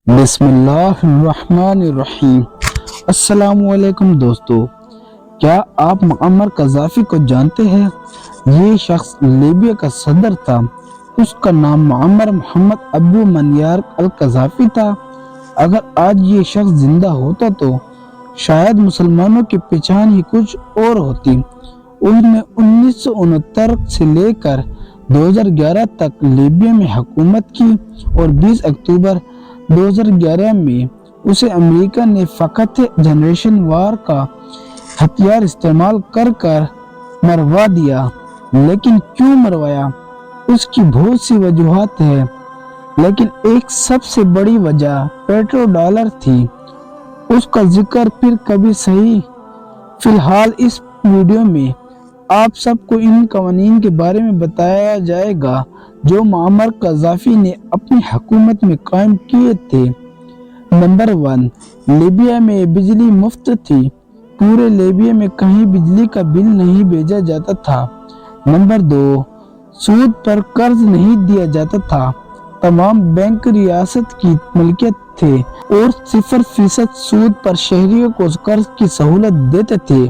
بسم اللہ الرحمن الرحیم۔ السلام علیکم دوستو، کیا آپ معمر قذافی کو جانتے ہیں؟ یہ شخص لیبیا کا صدر تھا۔ اس کا نام معمر محمد ابو منیار القذافی تھا۔ اگر آج یہ شخص زندہ ہوتا تو شاید مسلمانوں کی پہچان ہی کچھ اور ہوتی۔ اس نے 1969 سے لے کر 2011 تک لیبیا میں حکومت کی اور 20 اکتوبر 2011 میں اسے امریکہ نے فقط جنریشن وار کا ہتھیار استعمال کر مروا دیا۔ لیکن کیوں مروایا؟ اس کی بہت سی وجوہات ہیں، لیکن ایک سب سے بڑی وجہ پیٹرو ڈالر تھی۔ اس کا ذکر پھر کبھی صحیح۔ فی الحال اس ویڈیو میں آپ سب کو ان قوانین کے بارے میں بتایا جائے گا جو معمر قذافی نے اپنی حکومت میں قائم کیے تھے۔ نمبر 1، لیبیا میں بجلی مفت تھی۔ پورے لیبیا میں کہیں بجلی کا بل نہیں بھیجا جاتا تھا۔ نمبر 2، سود پر قرض نہیں دیا جاتا تھا۔ تمام بینک ریاست کی ملکیت تھے اور 0% سود پر شہریوں کو قرض کی سہولت دیتے تھے۔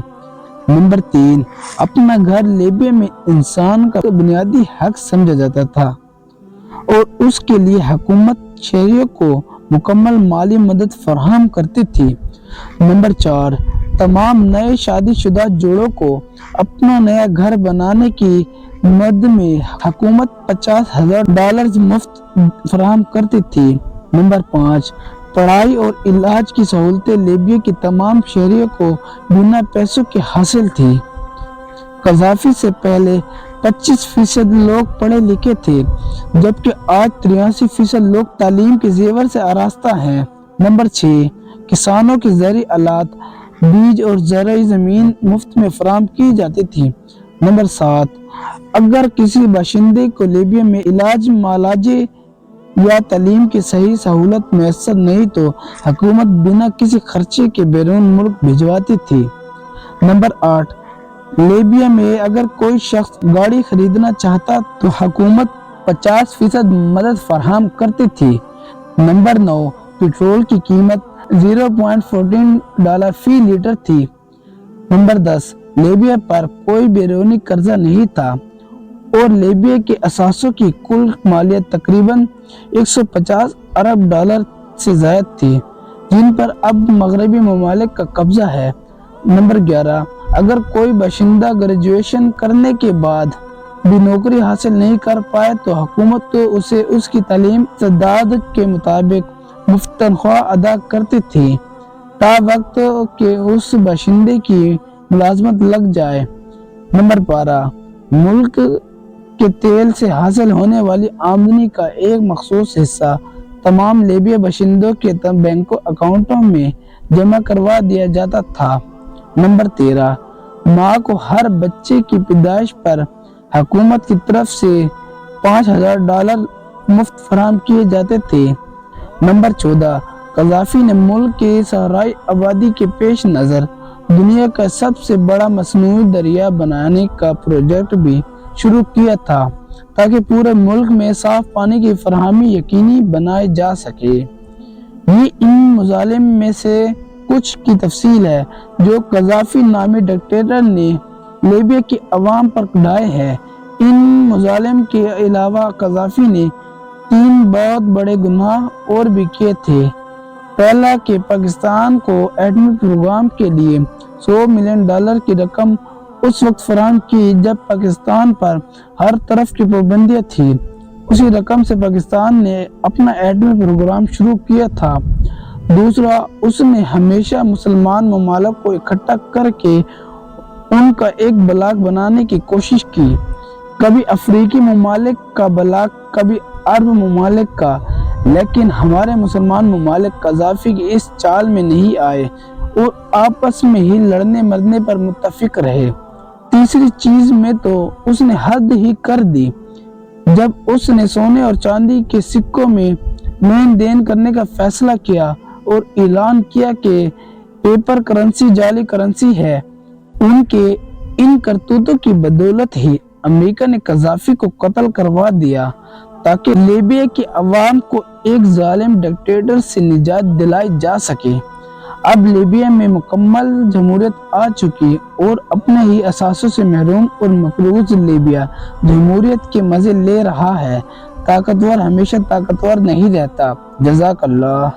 نمبر 3، اپنا گھر لیبیا میں انسان کا بنیادی حق سمجھا جاتا تھا اور اس کے لیے حکومت شہریوں کو مکمل مالی مدد فراہم کرتی تھی۔ نمبر 4، تمام نئے شادی شدہ جوڑوں کو اپنا نیا گھر بنانے کی مد میں حکومت $50,000 مفت فراہم کرتی تھی۔ نمبر 5، پڑھائی اور علاج کی سہولتیں لیبیا کے تمام شہریوں کو بنا پیسوں کے حاصل تھی۔ قذافی سے پہلے 25% لوگ پڑھے لکھے تھے، جبکہ آج 83% لوگ تعلیم کے زیور سے آراستہ ہیں۔ نمبر 6، کسانوں کے زرعی آلات، بیج اور زرعی زمین مفت میں فراہم کی جاتی تھی۔ نمبر 7، اگر کسی باشندے کو لیبیا میں علاج، معالجے یا تعلیم کی صحیح سہولت میسر نہیں تو حکومت بنا کسی خرچے کے بیرون ملک بھجواتی تھی۔ نمبر 8، لیبیا میں اگر کوئی شخص گاڑی خریدنا چاہتا تو حکومت 50% مدد فراہم کرتی تھی۔ نمبر 9، پیٹرول کی قیمت $0.14 فی لیٹر تھی۔ نمبر 10، لیبیا پر کوئی بیرونی قرضہ نہیں تھا اور لیبیا کے اثاثوں کی کل مالیت تقریباً $150 ارب سے زائد تھی، جن پر اب مغربی ممالک کا قبضہ ہے۔ نمبر 11، اگر کوئی باشندہ گریجویشن کرنے کے بعد بھی نوکری حاصل نہیں کر پائے تو حکومت اسے اس کی تعلیم استعداد کے مطابق مفت تنخواہ ادا کرتی تھی تا وقت کہ اس باشندے کی ملازمت لگ جائے۔ نمبر 12، ملک کے تیل سے حاصل ہونے والی آمدنی کا ایک مخصوص حصہ تمام لیبیا باشندوں کے بینک اکاؤنٹوں میں جمع کروا دیا جاتا تھا۔ نمبر 13، ماں کو ہر بچے کی پیدائش پر حکومت کی طرف سے $5,000 مفت فراہم کیے جاتے تھے۔ نمبر 14، قذافی نے ملک کی صحرائی آبادی کے پیش نظر دنیا کا سب سے بڑا مصنوعی دریا بنانے کا پروجیکٹ بھی شروع کیا تھا تاکہ پورے ملک میں صاف پانی کی فراہمی یقینی بنائی جا سکے۔ یہ ان مظالم میں سے کچھ کی تفصیل ہے جو قذافی نامی ڈکٹیٹر نے لیبیا کی عوام پر ڈھائے ہیں۔ ان مظالم کے علاوہ قذافی نے 3 بہت بڑے گناہ اور بھی کیے تھے۔ پہلا کہ پاکستان کو ایٹمی پروگرام کے لیے $100 ملین کی رقم اس وقت فراہم کی جب پاکستان پر ہر طرف کی پابندیاں تھیں۔ اسی رقم سے پاکستان نے اپنا ایٹمی پروگرام شروع کیا تھا۔ دوسرا، اس نے ہمیشہ مسلمان ممالک کو اکٹھا کر کے ان کا ایک بلاک بنانے کی کوشش کی، کبھی افریقی ممالک کا بلاک، کبھی عرب ممالک کا، لیکن ہمارے مسلمان ممالک قذافی کی اس چال میں نہیں آئے اور آپس میں ہی لڑنے مرنے پر متفق رہے۔ تیسری چیز میں تو اس نے حد ہی کر دی جب اس نے سونے اور چاندی کے سکوں میں لین دین کرنے کا فیصلہ کیا اور اعلان کیا کہ پیپر کرنسی جعلی کرنسی ہے۔ ان کے ان کرتوتوں کی بدولت ہی امریکہ نے قذافی کو قتل کروا دیا تاکہ لیبیا کی عوام کو ایک ظالم ڈکٹیٹر سے نجات دلائی جا سکے۔ اب لیبیا میں مکمل جمہوریت آ چکی اور اپنے ہی اثاثوں سے محروم اور مقروض لیبیا جمہوریت کے مزے لے رہا ہے۔ طاقتور ہمیشہ طاقتور نہیں رہتا۔ جزاک اللہ۔